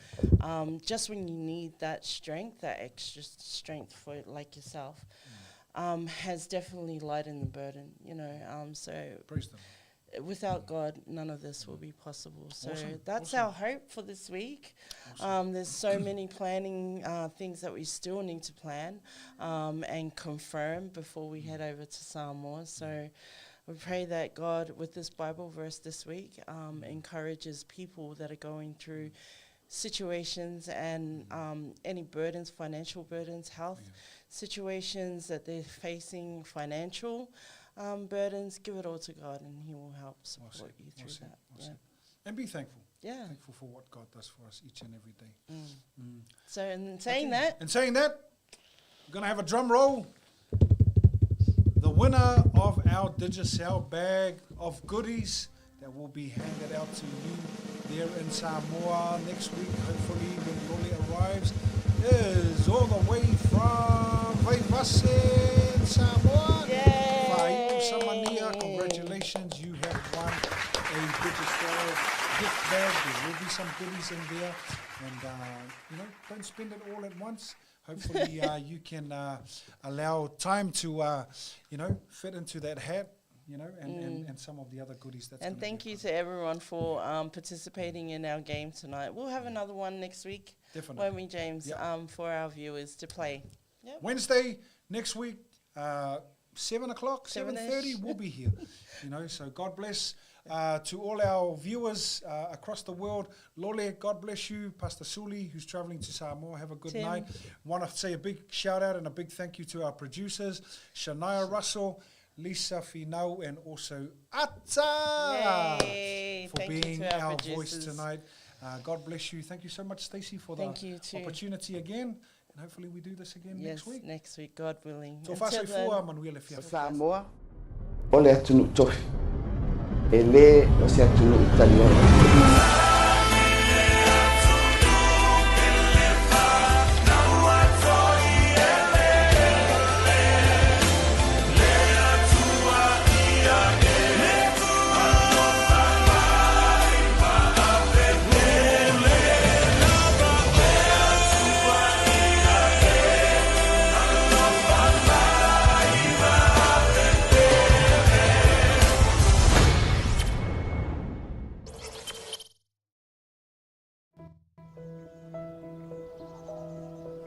just when you need that strength, that extra strength for like yourself, has definitely lightened the burden, so Praise them. without God, none of this will be possible. So Awesome, that's awesome. our hope for this week. There's so many planning things that we still need to plan and confirm before we head over to Samoa. So we pray that God, with this Bible verse this week, encourages people that are going through situations and any burdens, financial burdens, health situations that they're facing, financial burdens. Give it all to God and he will help support you through that. Yeah. And be thankful. Yeah. Thankful for what God does for us each and every day. So in saying that, we're going to have a drum roll. The winner of our Digicel bag of goodies that will be handed out to you there in Samoa next week, hopefully when Lole arrives, is all the way from Vaivase, Samoa. Yay! Whaiu Samania, congratulations, you have won a Digicel gift bag. There will be some goodies in there, and don't spend it all at once. Hopefully you can allow time to, fit into that hat, and some of the other goodies. And thank you to everyone for participating in our game tonight. We'll have another one next week, Definitely. won't we, James, for our viewers to play. Yep. Wednesday next week, 7 o'clock, 7:30, we'll be here. So God bless to all our viewers across the world. Lole, God bless you. Pastor Suli, who's traveling to Samoa, have a good night. Want to say a big shout out and a big thank you to our producers, Shania Russell, Lisa Finau, and also Ata for being our voice tonight. God bless you. Thank you so much, Stacey, for the opportunity again. And hopefully we do this again next week. Next week, God willing. So fase fua Manuel Fia. Samoa, ole atunu tofi. Ele o se atunu italiano.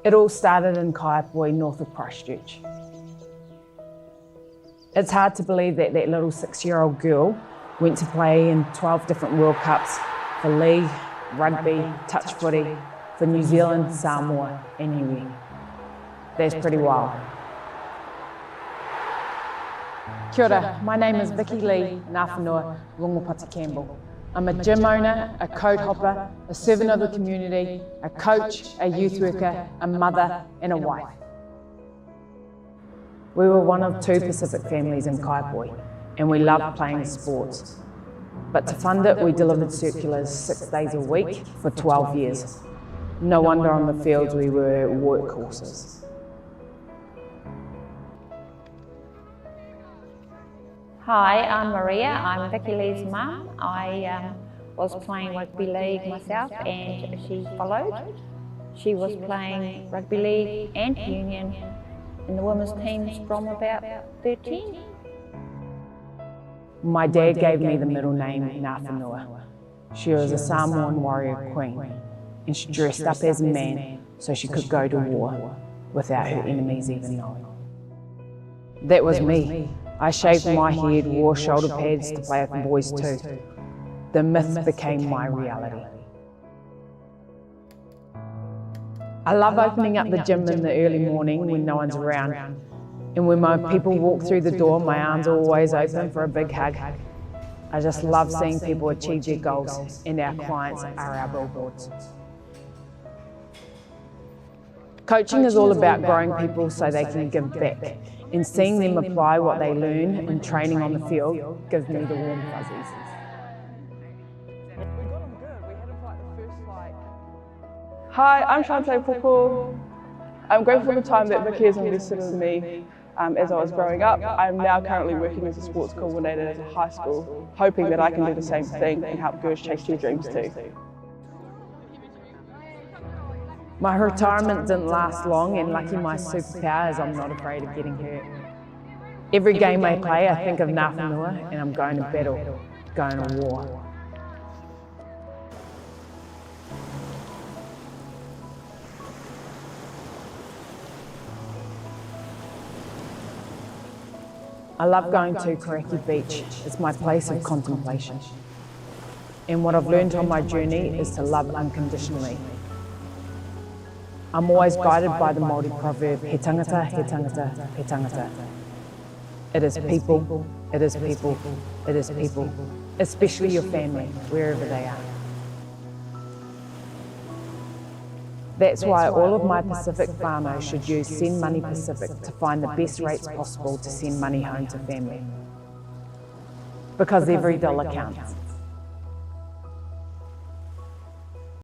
It all started in Kaiapoi, north of Christchurch. It's hard to believe that that little 6-year-old girl went to play in 12 different World Cups for league, rugby, touch footy, for New Zealand, Samoa and Niue. That's pretty wild. Kia ora, my name is Vicky Lee Ngāwhenua Rongopati Campbell. I'm a gym owner, a code hopper, a servant of the community, a coach, a youth worker, a mother and a wife. We were one of 2 Pacific families in Kaiapoi and we loved playing sports. But to fund it, we delivered circulars 6 days a week for 12 years. No wonder on the fields we were workhorses. Hi, I'm Maria. I'm Vicky Lee's mum. I was playing rugby league myself and she followed. She was playing rugby league and union in the women's teams from about 13. My dad gave me the middle name Ngāwhenua. She was a Samoan warrior queen and she dressed up as a man so she could go to war without her enemies even knowing. That was me. I shaved my head, wore shoulder pads to play with the boys too. The myth became my reality. I love opening up the gym in the early morning when no one's around. And when my people walk through the door, my arms are always open for a big hug. I just love seeing people achieve their goals, and our clients are our billboards. Coaching is all about growing people so they can give back and seeing them apply what they learn in training on the field gives me the warm fuzzies. Hi, I'm Shante Puku. I'm grateful for the time that Vicky has invested in me as I was growing up. I'm now currently working as a sports coordinator at a high school, hoping that I can do the same thing and help girls chase their dreams too. My retirement didn't last long, and lucky my superpower is I'm not afraid of getting hurt. Every game I play, I think of Ngā Whenua, and I'm going to battle, going to war. I love going to Karaki Beach. It's my place of contemplation. And what I've learned on my journey is to love unconditionally. I'm always guided by the Māori proverb, he tangata, he tangata, he tangata. It is people, it is people, it is people, especially your family, wherever they are. That's why all of my Pacific whānau should use Send Money Pacific to find the best rates possible to send money home to family. Because every dollar counts.